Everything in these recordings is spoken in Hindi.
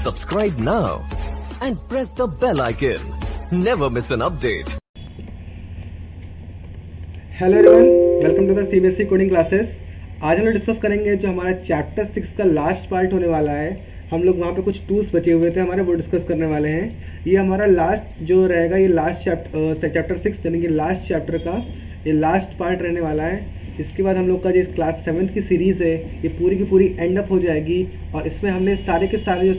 Subscribe now and press the bell icon. Never miss an update. Hello everyone, welcome to the CBSE coding classes. आज हम लोग डिस्कस करेंगे जो हमारा चैप्टर 6 का लास्ट पार्ट होने वाला है। हम लोग वहाँ पे कुछ टूल्स बचे हुए थे हमारे, वो डिस्कस करने वाले हैं। ये हमारा लास्ट जो रहेगा, ये लास्ट चैप्टर 6 यानी कि लास्ट चैप्टर का ये लास्ट पार्ट रहने वाला है। इसके बाद हम लोग का जो क्लास 7 की सीरीज़ है ये पूरी की पूरी एंड अप हो जाएगी। और इसमें हमने सारे के सारे जो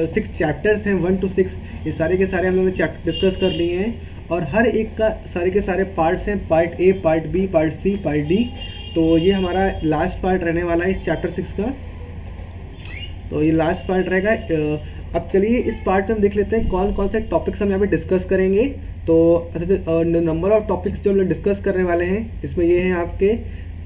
6 चैप्टर्स हैं 1 to 6, ये सारे के सारे हम लोगों ने चैप्टर डिस्कस कर लिए हैं। और हर एक का सारे के सारे पार्ट्स हैं, part A, part B, part C, part D. तो ये हमारा लास्ट पार्ट रहने वाला है इस चैप्टर 6 का। तो ये लास्ट पार्ट रहेगा। अब चलिए इस पार्ट में हम देख लेते हैं कौन कौन से टॉपिक्स हम यहाँ पे डिस्कस करेंगे। तो अच्छा, नंबर ऑफ टॉपिक्स जो हम लोग डिस्कस करने वाले हैं इसमें ये हैं आपके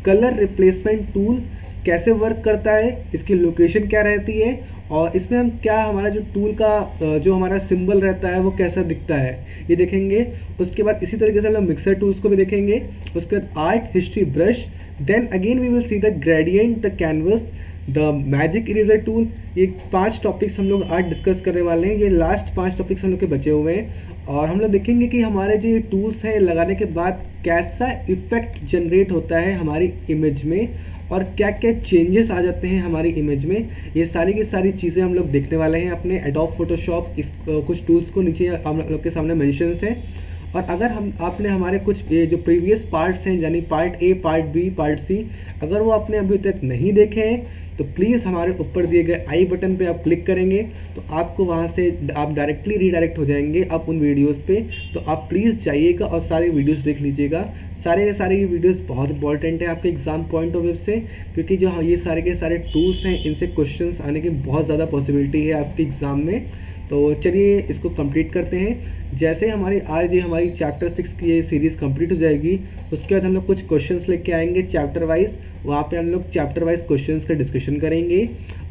कलर रिप्लेसमेंट टूल कैसे वर्क करता है, इसकी लोकेशन क्या रहती है, और इसमें हम क्या हमारा जो टूल का जो हमारा सिंबल रहता है वो कैसा दिखता है ये देखेंगे। उसके बाद इसी तरीके से हम लोग मिक्सर टूल्स को भी देखेंगे। उसके बाद art history brush, then again we will see the gradient, the canvas, the magic eraser tool. ये 5 टॉपिक्स हम लोग आज डिस्कस करने वाले हैं। ये लास्ट 5 टॉपिक्स हम लोग के बचे हुए हैं। और हम लोग देखेंगे कि हमारे जो ये टूल्स हैं लगाने के बाद कैसा इफ़ेक्ट जनरेट होता है हमारी इमेज में, और क्या क्या चेंजेस आ जाते हैं हमारी इमेज में। ये सारी की सारी चीज़ें हम लोग देखने वाले हैं अपने एडोब फोटोशॉप। इस कुछ टूल्स को नीचे हम लोग के सामने मेंशंस हैं। और अगर आपने हमारे कुछ जो प्रीवियस पार्ट्स हैं यानी part A, part B, part C, अगर वो आपने अभी तक नहीं देखे हैं तो प्लीज़ हमारे ऊपर दिए गए आई बटन पे आप क्लिक करेंगे तो आपको वहाँ से आप डायरेक्टली रीडायरेक्ट हो जाएंगे आप उन वीडियोस पे। तो आप प्लीज़ जाइएगा और सारे वीडियोस देख लीजिएगा। सारे के सारे ये वीडियोस बहुत इंपॉर्टेंट है आपके एग्ज़ाम पॉइंट ऑफ व्यू से, क्योंकि जो ये सारे के सारे टूल्स हैं इनसे क्वेश्चंस आने की बहुत ज़्यादा पॉसिबिलिटी है आपके एग्ज़ाम में। तो चलिए इसको कंप्लीट करते हैं। जैसे हमारी आज ये हमारी चैप्टर 6 की ये सीरीज़ कंप्लीट हो जाएगी, उसके बाद हम लोग कुछ क्वेश्चंस लेके आएंगे चैप्टर वाइज। वहाँ पे हम लोग चैप्टर वाइज क्वेश्चंस का डिस्कशन करेंगे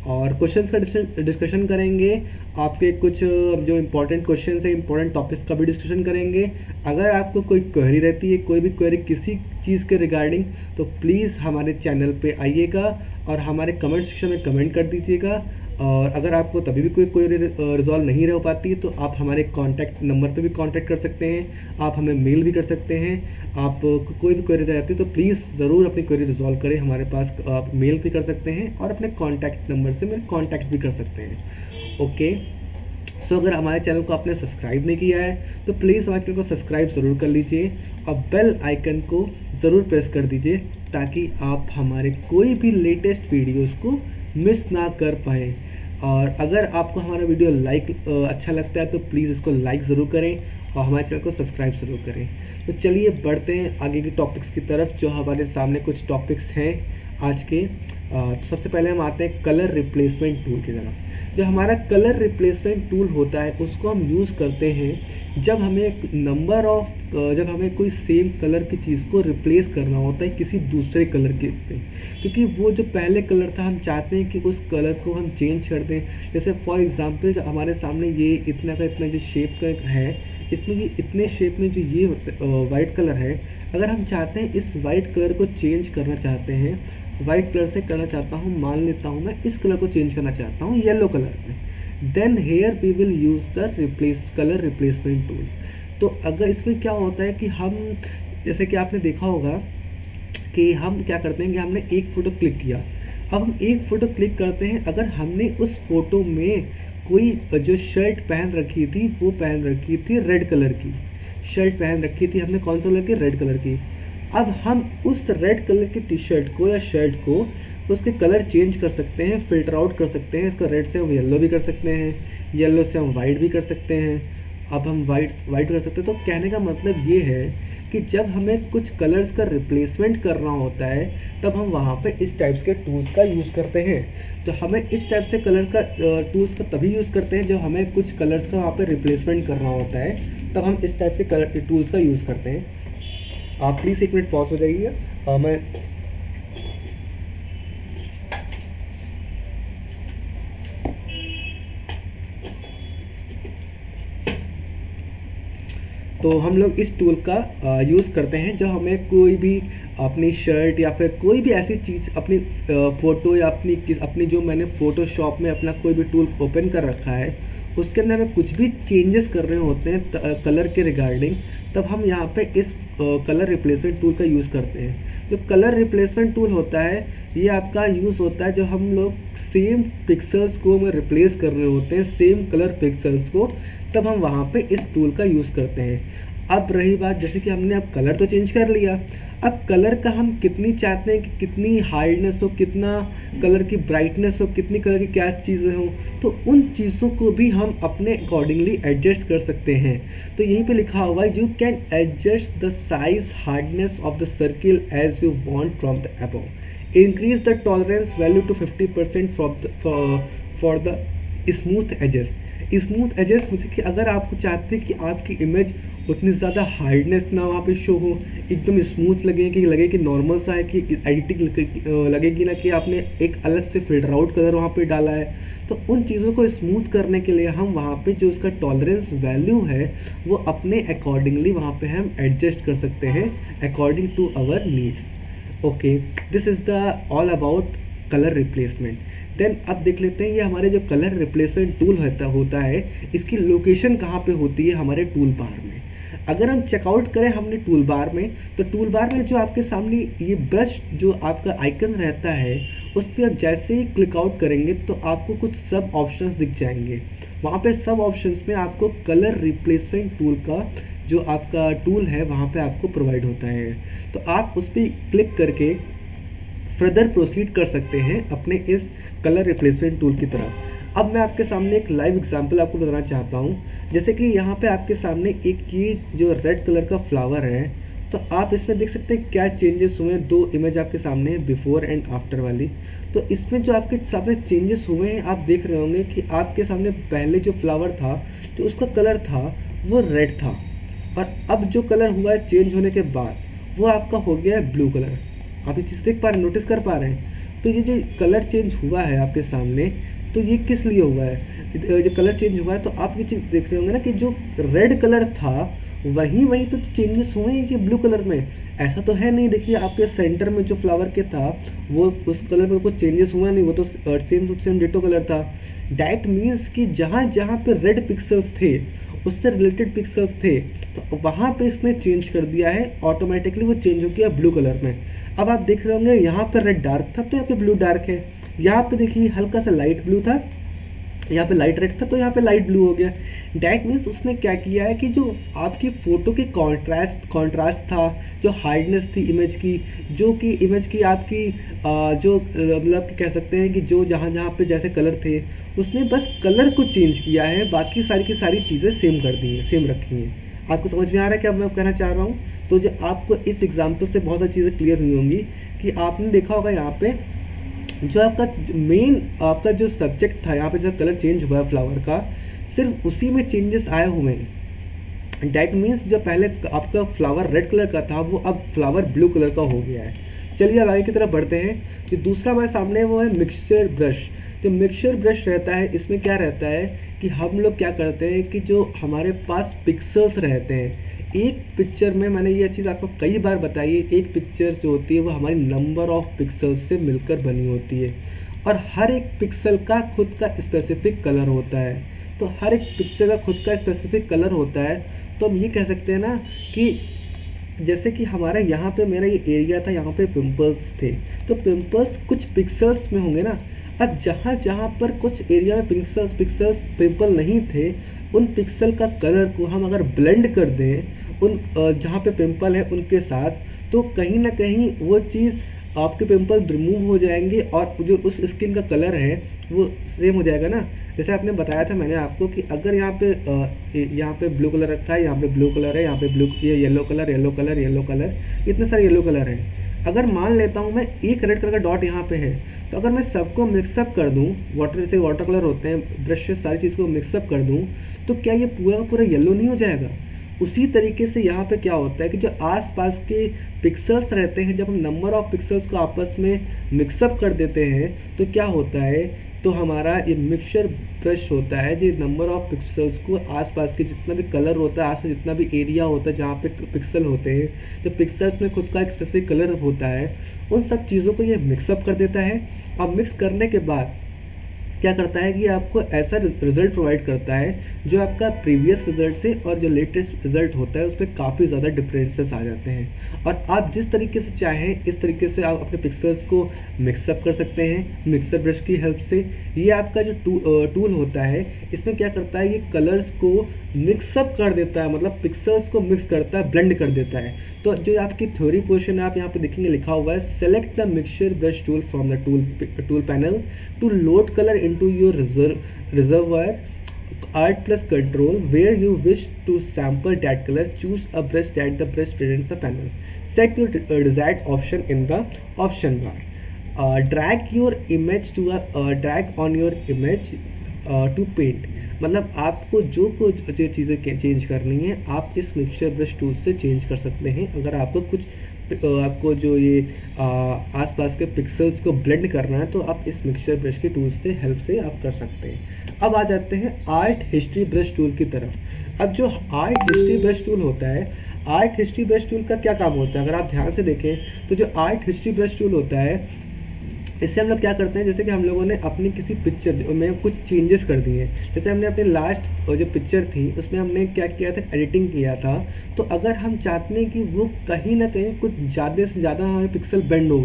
और क्वेश्चंस का डिस्कशन करेंगे। आपके कुछ जो इंपॉर्टेंट क्वेश्चंस है, इंपॉर्टेंट टॉपिक्स का भी डिस्कशन करेंगे। अगर आपको कोई क्वेरी रहती है, कोई भी क्वेरी किसी चीज़ के रिगार्डिंग, तो प्लीज़ हमारे चैनल पे आइएगा और हमारे कमेंट सेक्शन में कमेंट कर दीजिएगा। और अगर आपको तभी भी कोई रिजॉल्व नहीं रह पाती तो आप हमारे कॉन्टैक्ट नंबर पे भी कांटेक्ट कर सकते हैं, आप हमें मेल भी कर सकते हैं। आप कोई भी क्वेरी रहती है तो प्लीज़ ज़रूर अपनी क्वेरी रिजॉल्व करें। हमारे पास आप मेल भी कर सकते हैं और अपने कॉन्टैक्ट नंबर से मेरे कॉन्टैक्ट भी कर सकते हैं। ओके, सो अगर हमारे चैनल को आपने सब्सक्राइब नहीं किया है तो प्लीज़ हमारे चैनल को सब्सक्राइब ज़रूर कर लीजिए और बेल आइकन को ज़रूर प्रेस कर दीजिए ताकि आप हमारे कोई भी लेटेस्ट वीडियोस को मिस ना कर पाएँ। और अगर आपको हमारा वीडियो अच्छा लगता है तो प्लीज़ इसको लाइक ज़रूर करें और हमारे चैनल को सब्सक्राइब ज़रूर करें। तो चलिए बढ़ते हैं आगे के टॉपिक्स की तरफ। जो हमारे सामने कुछ टॉपिक्स हैं आज के। तो सबसे पहले हम आते हैं कलर रिप्लेसमेंट टूल की तरफ। जो हमारा कलर रिप्लेसमेंट टूल होता है उसको हम यूज़ करते हैं जब हमें कोई सेम कलर की चीज़ को रिप्लेस करना होता है किसी दूसरे कलर के पे, क्योंकि वो जो पहले कलर था हम चाहते हैं कि उस कलर को हम चेंज कर दें। जैसे फॉर एग्जांपल जो हमारे सामने ये इतना का इतना जो शेप का है, इसमें ये इतने शेप में जो ये वाइट कलर है, अगर हम चाहते हैं इस वाइट कलर को चेंज करना चाहते हैं, वाइट कलर से करना चाहता हूँ, मान लेता हूँ मैं इस कलर को चेंज करना चाहता हूँ येलो कलर में, then here we will use the colour replacement tool. तो अगर इसमें क्या होता है कि हम, जैसे कि आपने देखा होगा कि हम क्या करते हैं कि हमने एक फ़ोटो क्लिक किया। अब हम एक फ़ोटो क्लिक करते हैं, अगर हमने उस फोटो में कोई जो शर्ट पहन रखी थी वो पहन रखी थी रेड कलर की शर्ट पहन रखी थी हमने, कौन सा कलर की, रेड कलर की। अब हम उस रेड कलर की टी शर्ट को या शर्ट को उसके कलर चेंज कर सकते हैं, फिल्टर आउट कर सकते हैं। इसको रेड से हम येलो भी कर सकते हैं, येलो से हम वाइट भी कर सकते हैं। अब हम वाइट कर सकते हैं। तो कहने का मतलब ये है कि जब हमें कुछ कलर्स का रिप्लेसमेंट करना होता है तब हम वहाँ पे इस टाइप्स के टूल्स का यूज़ करते हैं। तो हमें इस टाइप से कलर्स का टूल्स का तभी यूज़ करते हैं जब हमें कुछ कलर्स का वहाँ पे रिप्लेसमेंट करना होता है, तब हम इस टाइप के कलर टूल्स का यूज़ करते हैं। आप प्लीज़ 1 मिनट पॉज हो जाइएगा। मैं तो हम लोग इस टूल का यूज़ करते हैं जब हमें कोई भी अपनी शर्ट या फिर कोई भी ऐसी चीज़ अपनी फ़ोटो या अपनी जो मैंने फ़ोटोशॉप में अपना कोई भी टूल ओपन कर रखा है उसके अंदर हमें कुछ भी चेंजेस कर रहे होते हैं कलर के रिगार्डिंग, तब हम यहाँ पे इस कलर रिप्लेसमेंट टूल का यूज़ करते हैं। जो कलर रिप्लेसमेंट टूल होता है ये आपका यूज़ होता है जब हम लोग सेम पिक्सल्स को हमें रिप्लेस कर रहे होते हैं, सेम कलर पिक्सल्स को, तब हम वहाँ पे इस टूल का यूज़ करते हैं। अब रही बात, जैसे कि हमने अब कलर तो चेंज कर लिया, अब कलर का हम कितनी चाहते हैं कि कितनी हार्डनेस हो, कितना कलर की ब्राइटनेस हो, कितनी कलर की क्या चीज़ें हो, तो उन चीज़ों को भी हम अपने अकॉर्डिंगली एडजस्ट कर सकते हैं। तो यहीं पे लिखा हुआ है you can adjust the size hardness of the circle as you want from the above. Increase the tolerance value to 50% for the smooth edges. Smooth edges मतलब कि अगर आपको चाहते हैं कि आपकी इमेज उतनी ज़्यादा हार्डनेस ना वहाँ पे शो हो, एकदम स्मूथ लगे कि नॉर्मल सा है, कि एडिटिंग लगेगी ना कि आपने एक अलग से फिल्टर आउट कलर वहाँ पे डाला है, तो उन चीज़ों को स्मूथ करने के लिए हम वहाँ पे जो उसका टॉलरेंस वैल्यू है वो अपने अकॉर्डिंगली वहाँ पे हम एडजस्ट कर सकते हैं according to our needs. Okay, this is the all about colour replacement. Then अब देख लेते हैं ये हमारे जो कलर रिप्लेसमेंट टूल होता है इसकी लोकेशन कहाँ पे होती है हमारे टूल बार में। अगर हम चेकआउट करें हमने टूल बार में, तो टूल बार में जो आपके सामने ये ब्रश जो आपका आइकन रहता है उस पर आप जैसे ही क्लिक आउट करेंगे तो आपको कुछ सब ऑप्शंस दिख जाएंगे। वहाँ पे सब ऑप्शंस में आपको कलर रिप्लेसमेंट टूल का जो आपका टूल है वहाँ पे आपको प्रोवाइड होता है। तो आप उस पर क्लिक करके फर्दर प्रोसीड कर सकते हैं अपने इस कलर रिप्लेसमेंट टूल की तरफ। अब मैं आपके सामने एक लाइव एग्जांपल आपको बताना चाहता हूँ। जैसे कि यहाँ पे आपके सामने एक ये जो रेड कलर का फ्लावर है, तो आप इसमें देख सकते हैं क्या चेंजेस हुए हैं। दो इमेज आपके सामने है, बिफोर एंड आफ्टर वाली। तो इसमें जो आपके सामने चेंजेस हुए हैं आप देख रहे होंगे कि आपके सामने पहले जो फ्लावर था जो उसका कलर था वो रेड था, और अब जो कलर हुआ है चेंज होने के बाद वो आपका हो गया है ब्लू कलर। आप ये चीज़ देख पा रहे हैं, नोटिस कर पा रहे हैं। तो ये जो कलर चेंज हुआ है आपके सामने, तो ये किस लिए हुआ है, जो कलर चेंज हुआ है, तो आप ये चीज़ देख रहे होंगे ना कि जो रेड कलर था वहीं पे तो चेंजेस हुए हैं कि ब्लू कलर में। ऐसा तो है नहीं, देखिए आपके सेंटर में जो फ्लावर के था वो उस कलर में कुछ चेंजेस हुआ नहीं, वो तो सेम डिटो कलर था। डैट मीन्स कि जहाँ जहाँ पे रेड पिक्सल्स थे उससे रिलेटेड पिक्सल्स थे तो वहाँ पे इसने चेंज कर दिया है, ऑटोमेटिकली वो चेंज हो गया ब्लू कलर में। अब आप देख रहे होंगे यहाँ पे रेड डार्क था तो यहाँ पे ब्लू डार्क है। यहाँ पे देखिए हल्का सा लाइट ब्लू था, यहाँ पे लाइट रेड था तो यहाँ पे लाइट ब्लू हो गया। डैट मीन्स उसने क्या किया है कि जो आपकी फ़ोटो के कॉन्ट्रास्ट था, जो हार्डनेस थी इमेज की, जो कि इमेज की आपकी जो मतलब कह सकते हैं कि जो जहाँ जहाँ पे जैसे कलर थे उसने बस कलर को चेंज किया है, बाकी सारी की सारी चीज़ें सेम कर दी हैं, सेम रखी हैं। आपको समझ में आ रहा है क्या मैं कहना चाह रहा हूँ? तो जो आपको इस एग्जाम्पल से बहुत सारी चीज़ें क्लियर हुई होंगी कि आपने देखा होगा यहाँ पे जो आपका मेन आपका जो सब्जेक्ट था, यहाँ पे जो कलर चेंज हुआ है फ्लावर का, सिर्फ उसी में चेंजेस आए हुए हैं। डैट मीन्स जो पहले आपका फ्लावर रेड कलर का था वो अब फ्लावर ब्लू कलर का हो गया है। चलिए अब आगे की तरफ बढ़ते हैं। जो दूसरा हमारे सामने है वो है मिक्सचर ब्रश। जो मिक्सचर ब्रश रहता है इसमें क्या रहता है कि हम लोग क्या करते हैं कि जो हमारे पास पिक्सल्स रहते हैं, एक पिक्चर में, मैंने ये चीज़ आपको कई बार बताई है, एक पिक्चर जो होती है वो हमारी नंबर ऑफ पिक्सल्स से मिलकर बनी होती है, और हर एक पिक्सल का खुद का स्पेसिफिक कलर होता है। तो हर एक पिक्चर का खुद का स्पेसिफिक कलर होता है। तो हम ये कह सकते हैं ना कि जैसे कि हमारा यहाँ पे मेरा ये एरिया था, यहाँ पे पिंपल्स थे, तो पिंपल्स कुछ पिक्सल्स में होंगे ना। अब जहाँ जहाँ पर कुछ एरिया में पिक्सल्स पिंपल नहीं थे, उन पिक्सल का कलर को हम अगर ब्लेंड कर दें उन जहाँ पे पिंपल है उनके साथ, तो कहीं ना कहीं वो चीज़ आपके पिंपल रिमूव हो जाएंगे और जो उस स्किन का कलर है वो सेम हो जाएगा ना। जैसे आपने बताया था मैंने आपको कि अगर यहाँ पे ब्लू कलर रखा है, यहाँ पे ब्लू कलर है, यहाँ पे ब्लू, ये येलो कलर, इतने सारे येलो कलर हैं। अगर मान लेता हूँ मैं एक रेड कलर का डॉट यहाँ पे है, तो अगर मैं सबको मिक्सअप कर दूँ, वाटर कलर होते हैं, ब्रश से सारी चीज़ को मिक्सअप कर दूँ, तो क्या ये पूरा पूरा येलो नहीं हो जाएगा? उसी तरीके से यहाँ पे क्या होता है कि जो आसपास के पिक्सल्स रहते हैं, जब हम नंबर ऑफ पिक्सल्स को आपस में मिक्सअप कर देते हैं तो क्या होता है, तो हमारा ये मिक्सचर ब्रश होता है जो नंबर ऑफ पिक्सल्स को आसपास के जितना भी कलर होता है, आसपास जितना भी एरिया होता है जहाँ पे पिक्सल होते हैं, तो पिक्सल्स में खुद का एक स्पेसिफिक कलर होता है, उन सब चीज़ों को ये मिक्सअप कर देता है। अब मिक्स करने के बाद क्या करता है कि आपको ऐसा रिजल्ट प्रोवाइड करता है जो आपका प्रीवियस रिजल्ट से और जो लेटेस्ट रिजल्ट होता है उस पर काफ़ी ज़्यादा डिफरेंसेस आ जाते हैं। और आप जिस तरीके से चाहें इस तरीके से आप अपने पिक्सल्स को मिक्सअप कर सकते हैं मिक्सर ब्रश की हेल्प से। ये आपका जो टूल होता है इसमें क्या करता है, ये कलर्स को मिक्सअप कर देता है, मतलब पिक्सल्स को मिक्स करता है, ब्लेंड कर देता है। तो जो आपकी थ्योरी पोर्शन है आप यहाँ पे देखेंगे लिखा हुआ है, select the mixture brush tool from the tool panel to load color into your reservoir. Alt plus control, where you wish to sample that color, choose a brush that the brush presents the panel. Set your desired option in the option bar. Drag your image to drag on your image to paint. मतलब आपको जो चीज़ें चेंज करनी है आप इस मिक्सचर ब्रश टूल से चेंज कर सकते हैं। अगर आपको कुछ आपको जो ये आसपास के पिक्सल्स को ब्लेंड करना है तो आप इस मिक्सचर ब्रश की टूल से हेल्प से आप कर सकते हैं। अब आ जाते हैं आर्ट हिस्ट्री ब्रश टूल की तरफ। अब जो आर्ट हिस्ट्री ब्रश टूल होता है, आर्ट हिस्ट्री ब्रश टूल का क्या काम होता है अगर आप ध्यान से देखें तो जो आर्ट हिस्ट्री ब्रश टूल होता है इससे हम लोग क्या करते हैं, जैसे कि हम लोगों ने अपनी किसी पिक्चर में कुछ चेंजेस कर दिए, जैसे हमने अपनी लास्ट जो पिक्चर थी उसमें हमने क्या किया था, एडिटिंग किया था। तो अगर हम चाहते हैं कि वो कहीं ना कहीं कुछ ज़्यादा से ज़्यादा हमारे पिक्सल ब्लेंड हो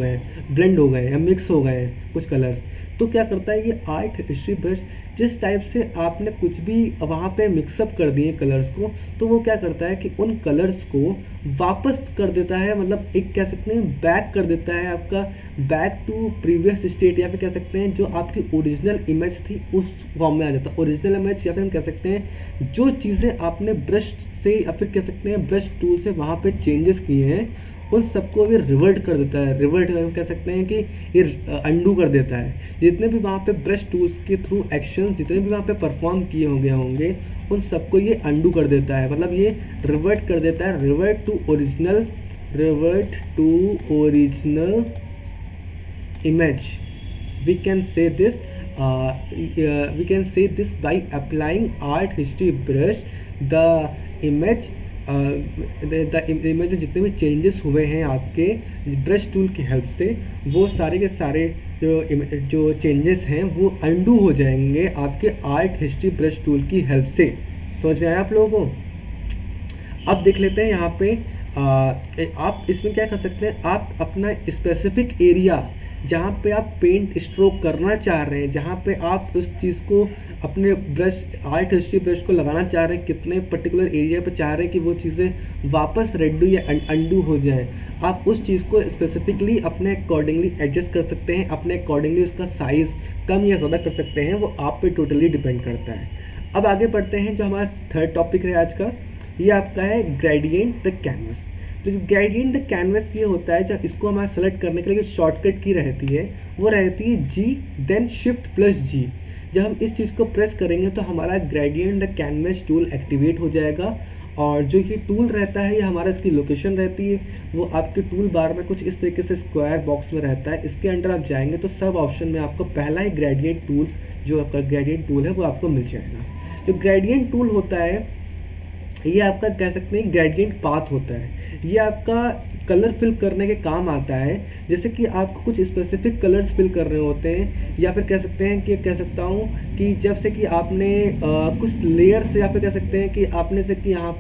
गए हैं या मिक्स हो गए हैं कुछ कलर्स, तो क्या करता है ये आर्ट हिस्ट्री ब्रश, जिस टाइप से आपने कुछ भी वहाँ पे मिक्सअप कर दिए कलर्स को, तो वो क्या करता है कि उन कलर्स को वापस कर देता है, मतलब एक कह सकते हैं बैक कर देता है आपका बैक टू प्रीवियस स्टेट, या फिर कह सकते हैं जो आपकी ओरिजिनल इमेज थी उस फॉर्म में आ जाता है ओरिजिनल इमेज, या फिर हम कह सकते हैं जो चीज़ें आपने ब्रश से या फिर कह सकते हैं ब्रश टूल से वहाँ पे चेंजेस किए हैं उन सबको भी रिवर्ट कर देता है। रिवर्ट कह सकते हैं कि ये अंडू कर देता है, जितने भी वहाँ पे ब्रश टूल्स के थ्रू एक्शंस जितने भी वहाँ पे परफॉर्म किए होंगे उन सबको ये अंडू कर देता है, मतलब ये रिवर्ट कर देता है, revert to original image. We can say this by applying art history brush the image में जितने भी चेंजेस हुए हैं आपके ब्रश टूल की हेल्प से, वो सारे के सारे जो चेंजेस हैं वो अंडू हो जाएंगे आपके आर्ट हिस्ट्री ब्रश टूल की हेल्प से। समझ में आया आप लोगों को? अब देख लेते हैं यहाँ पे आप इसमें क्या कर सकते हैं, आप अपना स्पेसिफिक एरिया जहाँ पे आप पेंट स्ट्रोक करना चाह रहे हैं, जहाँ पे आप उस चीज़ को अपने ब्रश आर्ट हिस्ट्री ब्रश को लगाना चाह रहे हैं, कितने पर्टिकुलर एरिया पे चाह रहे हैं कि वो चीज़ें वापस रेडू या अंडू हो जाएं, आप उस चीज़ को स्पेसिफिकली अपने अकॉर्डिंगली एडजस्ट कर सकते हैं, अपने अकॉर्डिंगली उसका साइज़ कम या ज़्यादा कर सकते हैं, वो आप पे टोटली डिपेंड करता है। अब आगे बढ़ते हैं, जो हमारा थर्ड टॉपिक है आज का, ये आपका है ग्रेडियंट द कैनवस। तो जो ग्रेडियंट द कैनवस ये होता है, जब इसको हमारा सेलेक्ट करने के लिए शॉर्टकट की रहती है वो रहती है G then shift plus G। जब हम इस चीज़ को प्रेस करेंगे तो हमारा gradient the canvas tool activate हो जाएगा, और जो ये टूल रहता है ये हमारा इसकी लोकेशन रहती है वो आपके टूल बार में कुछ इस तरीके से स्क्वायर बॉक्स में रहता है। इसके अंदर आप जाएंगे तो सब ऑप्शन में आपको पहला ही ग्रेडियंट टूल जो आपका ग्रेडियंट टूल है वो आपको मिल जाएगा। जो ग्रेडियंट टूल होता है ये आपका कह सकते हैं ग्रेडियंट पाथ होता है, ये आपका कलर फिल करने के काम आता है। जैसे कि आपको कुछ स्पेसिफिक कलर्स फिल कर रहे होते हैं, या फिर कह सकते हैं कि कह सकता हूँ कि जब से कि आपने कुछ लेयर से, या फिर कह सकते हैं कि आपने से कि यहाँ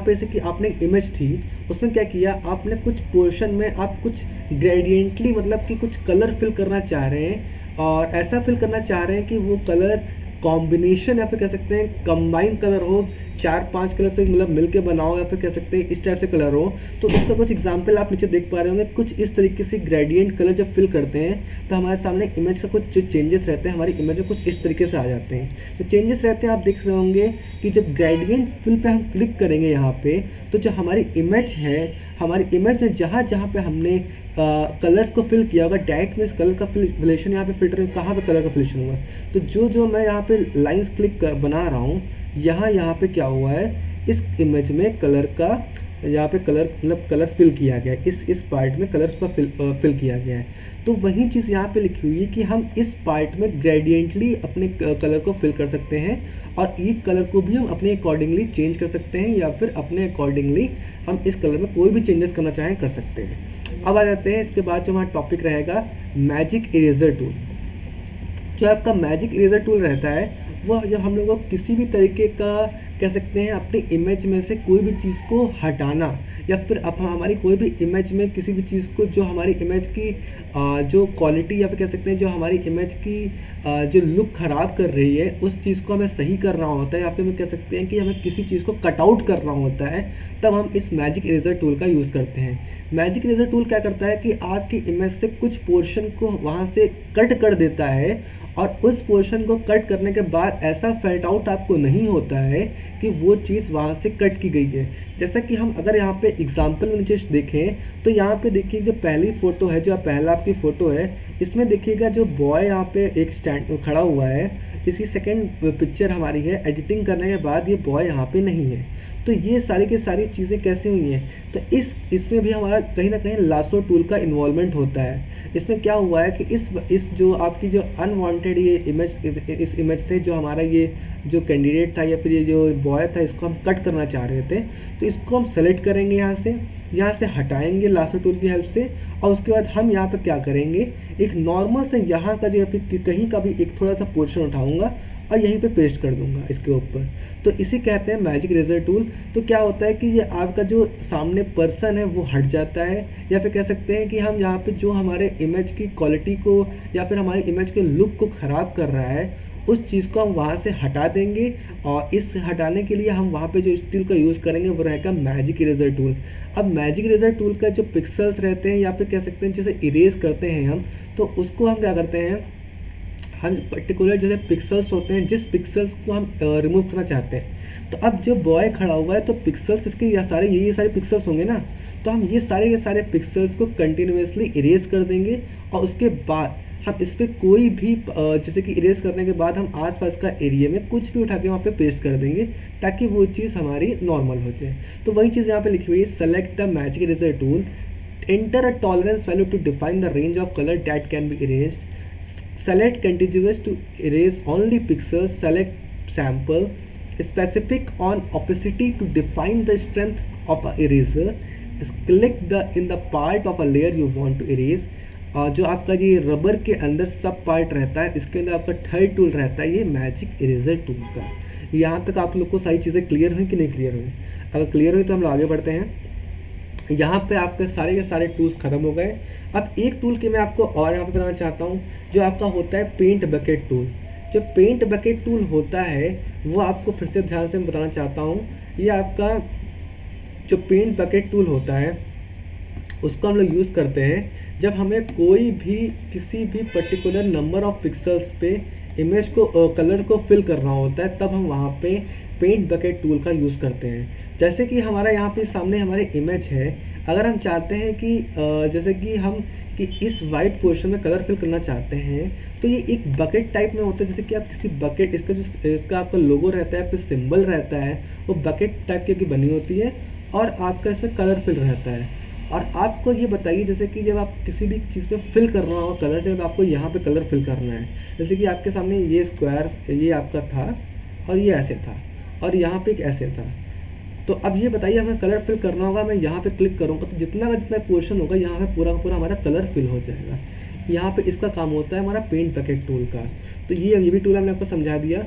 पे से कि आपने इमेज थी उसमें क्या किया, आपने कुछ पोर्शन में आप कुछ ग्रेडियंटली मतलब कि कुछ कलर फिल करना चाह रहे हैं, और ऐसा फिल करना चाह रहे हैं कि वो कलर कॉम्बिनेशन या फिर कह सकते हैं कंबाइन कलर हो, 4-5 कलर से मतलब मिलके बनाओ, या फिर कह सकते हैं इस टाइप से कलर हो। तो इसका कुछ एग्जांपल आप नीचे देख पा रहे होंगे। कुछ इस तरीके से ग्रेडियंट कलर जब फिल करते हैं तो हमारे सामने इमेज का कुछ जो चेंजेस रहते हैं हमारी इमेज में कुछ इस तरीके से आ जाते हैं। तो चेंजेस रहते हैं, आप देख रहे होंगे कि जब ग्रेडियंट फिल पे हम क्लिक करेंगे यहाँ पे, तो जो हमारी इमेज है, हमारी इमेज में जहाँ जहाँ पे हमने कलर्स को फिल किया होगा, डायरेक्ट में इस कलर का फिलेशन यहाँ पे फिल्टर कहाँ पे कलर का फिलेशन हुआ, तो जो मैं यहाँ पे लाइंस क्लिक बना रहा हूँ, यहाँ पे क्या हुआ है, इस इमेज में कलर का यहाँ पे कलर मतलब कलर फिल किया गया है, इस पार्ट में कलर का फिल किया गया है। तो वही चीज़ यहाँ पे लिखी हुई है कि हम इस पार्ट में ग्रेडियंटली अपने कलर को फिल कर सकते हैं और ये कलर को भी हम अपने अकॉर्डिंगली चेंज कर सकते हैं या फिर अपने अकॉर्डिंगली हम इस कलर में कोई भी चेंजेस करना चाहें कर सकते हैं। अब आ जाते हैं इसके बाद जो हमारा टॉपिक रहेगा मैजिक इरेजर टूल। जो आपका मैजिक इरेजर टूल रहता है वो जब हम लोगों को किसी भी तरीके का कह सकते हैं अपनी इमेज में से कोई भी चीज़ को हटाना या फिर अब हमारी कोई भी इमेज में किसी भी चीज़ को जो हमारी इमेज की जो क्वालिटी या फिर कह सकते हैं जो हमारी इमेज की जो लुक ख़राब कर रही है उस चीज़ को हमें सही करना होता है या फिर हम कह सकते हैं कि हमें किसी चीज़ को कट आउट करना होता है, तब हम इस मैजिक इरेजर टूल का यूज़ करते हैं। मैजिक इरेजर टूल क्या करता है कि आपकी इमेज से कुछ पोर्शन को वहाँ से कट कर देता है और उस पोर्शन को कट करने के बाद ऐसा फेल्ट आउट आपको नहीं होता है कि वो चीज़ वहाँ से कट की गई है। जैसा कि हम अगर यहाँ पे एग्जांपल में नीचे देखें तो यहाँ पे देखिए जो पहली फ़ोटो है, जो पहला आपकी फ़ोटो है, इसमें देखिएगा जो बॉय यहाँ पे एक स्टैंड खड़ा हुआ है। इसकी सेकेंड पिक्चर हमारी है, एडिटिंग करने के बाद ये बॉय यहाँ पे नहीं है। तो ये सारी की सारी चीज़ें कैसे हुई हैं, तो इसमें भी हमारा कहीं ना कहीं लासो टूल का इन्वॉल्वमेंट होता है। इसमें क्या हुआ है कि इस जो आपकी जो अनवांटेड ये इमेज, इस इमेज से जो हमारा ये जो कैंडिडेट था या फिर ये जो बॉय था इसको हम कट करना चाह रहे थे, तो इसको हम सेलेक्ट करेंगे, यहाँ से हटाएंगे लासो टूल की हेल्प से और उसके बाद हम यहाँ पे क्या करेंगे, एक नॉर्मल से यहाँ का जो कहीं का भी एक थोड़ा सा पोर्शन उठाऊंगा और यहीं पे पेस्ट कर दूंगा इसके ऊपर। तो इसे कहते हैं मैजिक इरेजर टूल। तो क्या होता है कि ये आपका जो सामने पर्सन है वो हट जाता है या फिर कह सकते हैं कि हम यहाँ पे जो हमारे इमेज की क्वालिटी को या फिर हमारी इमेज के लुक को ख़राब कर रहा है उस चीज़ को हम वहाँ से हटा देंगे और इस हटाने के लिए हम वहाँ पे जो टूल का यूज़ करेंगे वो रहेगा मैजिक इरेजर टूल। अब मैजिक इरेजर टूल का जो पिक्सल्स रहते हैं या फिर कह सकते हैं जैसे इरेज करते हैं हम, तो उसको हम क्या करते हैं, हम पर्टिकुलर जैसे पिक्सल्स होते हैं जिस पिक्सल्स को हम रिमूव करना चाहते हैं। तो अब जो बॉय खड़ा हुआ है तो पिक्सल्स इसके ये सारे पिक्सल्स होंगे ना, तो हम ये सारे के सारे पिक्सल्स को कंटिन्यूसली इरेज कर देंगे और उसके बाद हम इस पर कोई भी जैसे कि इरेज करने के बाद हम आसपास का एरिया में कुछ भी उठा के वहाँ पे पेस्ट कर देंगे ताकि वो चीज़ हमारी नॉर्मल हो जाए। तो वही चीज़ यहाँ पे लिखी हुई है, select the magic eraser tool, enter a tolerance value to define the range of colour that can be erased, select contiguous to erase only pixels, select sample, specific on opacity to define the strength of a eraser, click in the part of a layer you want to erase। जो आपका ये रबर के अंदर सब पार्ट रहता है इसके अंदर आपका थर्ड टूल रहता है ये मैजिक इरेजर टूल का। यहाँ तक आप लोग को सारी चीज़ें क्लियर हुई कि नहीं क्लियर हुई? अगर क्लियर हुई तो हम लोग आगे बढ़ते हैं। यहाँ पे आपके सारे के सारे टूल्स ख़त्म हो गए। अब एक टूल के मैं आपको और यहाँ पे बताना चाहता हूँ, जो आपका होता है पेंट बकेट टूल। जो पेंट बकेट टूल होता है वो आपको फिर से ध्यान से मैं बताना चाहता हूँ। ये आपका जो पेंट बकेट टूल होता है उसको हम लोग यूज़ करते हैं जब हमें कोई भी किसी भी पर्टिकुलर नंबर ऑफ पिक्सल्स पे इमेज को कलर को फिल करना होता है, तब हम वहाँ पे पेंट बकेट टूल का यूज़ करते हैं। जैसे कि हमारा यहाँ पे सामने हमारे इमेज है, अगर हम चाहते हैं कि जैसे कि हम कि इस वाइट पोर्शन में कलर फिल करना चाहते हैं तो ये एक बकेट टाइप में होता है। जैसे कि आप किसी बकेट इसका आपका लोगो रहता है, फिर सिंबल रहता है, वो बकेट टाइप की बनी होती है और आपका इसमें कलर फिल रहता है। और आपको ये बताइए जैसे कि जब आप किसी भी चीज़ पे फिल करना हो कलर से, जब आपको यहाँ पे कलर फिल करना है, जैसे कि आपके सामने ये स्क्वायर ये आपका था और ये ऐसे था और यहाँ पे एक ऐसे था, तो अब ये बताइए हमें कलर फिल करना होगा, मैं यहाँ पे क्लिक करूँगा तो जितना का जितना पोर्शन होगा यहाँ पे पूरा का पूरा हमारा कलर फिल हो जाएगा। यहाँ पे इसका काम होता है हमारा पेंट बकेट टूल का। तो ये भी टूल हमने आपको समझा दिया।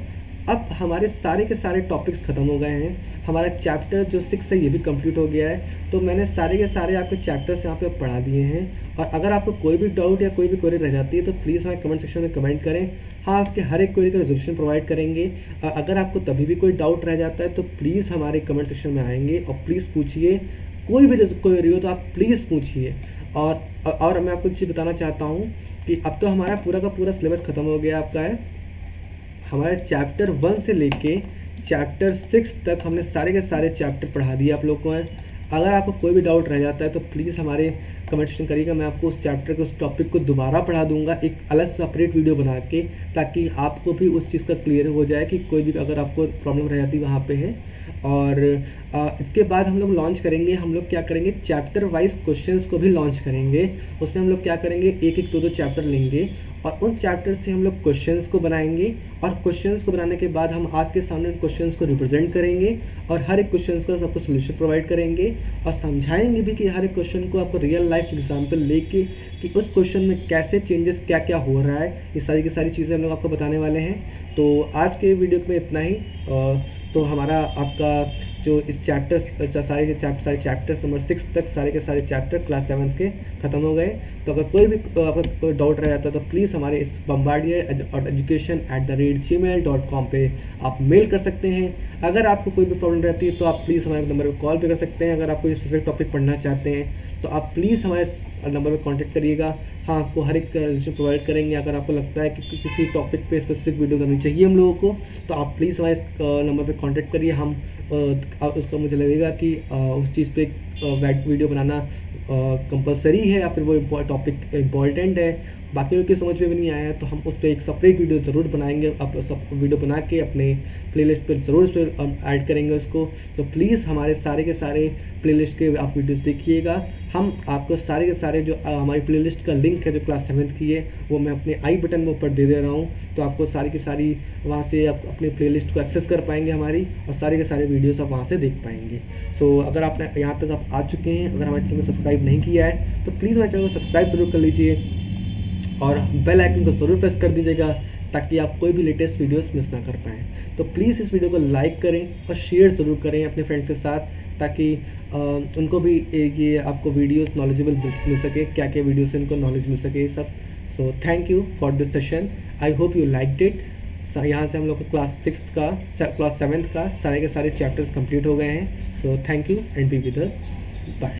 अब हमारे सारे के सारे टॉपिक्स ख़त्म हो गए हैं। हमारा चैप्टर जो 6 है ये भी कंप्लीट हो गया है। तो मैंने सारे के सारे आपके चैप्टर्स यहाँ पे पढ़ा दिए हैं। और अगर आपको कोई भी डाउट या कोई भी क्वेरी रह जाती है तो प्लीज़ हमारे कमेंट सेक्शन में कमेंट करें। हाँ, आपके हर एक क्वेरी का रेजोल्यूशन प्रोवाइड करेंगे। और अगर आपको तभी भी कोई डाउट रह जाता है तो प्लीज़ हमारे कमेंट सेक्शन में आएंगे और प्लीज़ पूछिए। कोई भी क्वेरी हो तो आप प्लीज़ पूछिए। और मैं आपको एक चीज़ बताना चाहता हूँ कि अब तो हमारा पूरा का पूरा सिलेबस ख़त्म हो गया आपका है। हमारे चैप्टर 1 से लेके चैप्टर 6 तक हमने सारे के सारे चैप्टर पढ़ा दिए आप लोग को हैं। अगर आपको कोई भी डाउट रह जाता है तो प्लीज़ हमारे कमेंट सेक्शन करिएगा, मैं आपको उस चैप्टर के उस टॉपिक को दोबारा पढ़ा दूंगा एक अलग सेपरेट वीडियो बना के, ताकि आपको भी उस चीज़ का क्लियर हो जाए कि कोई भी अगर आपको प्रॉब्लम रह जाती वहाँ पे है। और इसके बाद हम लोग लॉन्च करेंगे, हम लोग क्या करेंगे, चैप्टर वाइज क्वेश्चंस को भी लॉन्च करेंगे। उसमें हम लोग क्या करेंगे, एक एक दो चैप्टर लेंगे और उन चैप्टर से हम लोग क्वेश्चंस को बनाएंगे, और क्वेश्चंस को बनाने के बाद हम आपके सामने उन क्वेश्चंस को रिप्रेजेंट करेंगे और हर एक क्वेश्चंस का सबको सोल्यूशन प्रोवाइड करेंगे और समझाएंगे भी कि हर एक क्वेश्चन को आपको रियल लाइफ एग्जांपल लेके कि उस क्वेश्चन में कैसे चेंजेस क्या क्या हो रहा है, ये सारी की सारी चीज़ें हम लोग आपको बताने वाले हैं। तो आज के वीडियो में इतना ही। तो हमारा आपका जो इस सारे चैप्टर्स नंबर 6 तक सारे के सारे चैप्टर क्लास 7 के ख़त्म हो गए। तो अगर कोई भी आपका डाउट रह जाता है तो प्लीज़ हमारे इस bombardier@education@gmail.com पे आप मेल कर सकते हैं। अगर आपको कोई भी प्रॉब्लम रहती है तो आप प्लीज़ हमारे नंबर पर कॉल भी कर सकते हैं। अगर आप कोई स्पेसिफिक टॉपिक पढ़ना चाहते हैं तो आप प्लीज़ हमारे नंबर पर कांटेक्ट करिएगा, हाँ आपको हर एक रजिस्टर प्रोवाइड करेंगे। अगर आपको लगता है कि किसी टॉपिक पे स्पेसिफिक वीडियो करनी चाहिए हम लोगों को तो आप प्लीज़ हमारे नंबर पे कांटेक्ट करिए। हम उसका मुझे लगेगा कि उस चीज़ पे वीडियो बनाना कंपलसरी है या फिर वो टॉपिक इम्पॉर्टेंट है, बाकी लोग की समझ में भी नहीं आया तो हम उस पर एक सेपरेट वीडियो ज़रूर बनाएंगे। आप सब वीडियो बना के अपने प्लेलिस्ट पर ज़रूर उस पर ऐड करेंगे उसको। तो प्लीज़ हमारे सारे के सारे प्लेलिस्ट के आप वीडियोस देखिएगा। हम आपको सारे के सारे जो हमारी प्लेलिस्ट का लिंक है जो क्लास 7 की है वो मैं अपने आई बटन में ऊपर दे रहा हूँ, तो आपको सारी की सारी वहाँ से आप अपनी प्लेलिस्ट को एक्सेस कर पाएंगे हमारी, और सारे के सारे वीडियोस आप वहाँ से देख पाएंगे। सो अगर आपने यहाँ तक आप आ चुके हैं, अगर हमारे चैनल को सब्सक्राइब नहीं किया है तो प्लीज़ हमारे चैनल को सब्सक्राइब ज़रूर कर लीजिए और बेल आइकन को ज़रूर प्रेस कर दीजिएगा ताकि आप कोई भी लेटेस्ट वीडियोस मिस ना कर पाएँ। तो प्लीज़ इस वीडियो को लाइक करें और शेयर ज़रूर करें अपने फ्रेंड्स के साथ, ताकि उनको भी ये आपको वीडियोस नॉलेजेबल मिल सके, क्या क्या वीडियो से उनको नॉलेज मिल सके ये सब। सो thank you for this session, I hope you liked it. यहाँ से हम लोग क्लास 7 का सारे के सारे चैप्टर्स कंप्लीट हो गए हैं। So thank you and be with us, bye.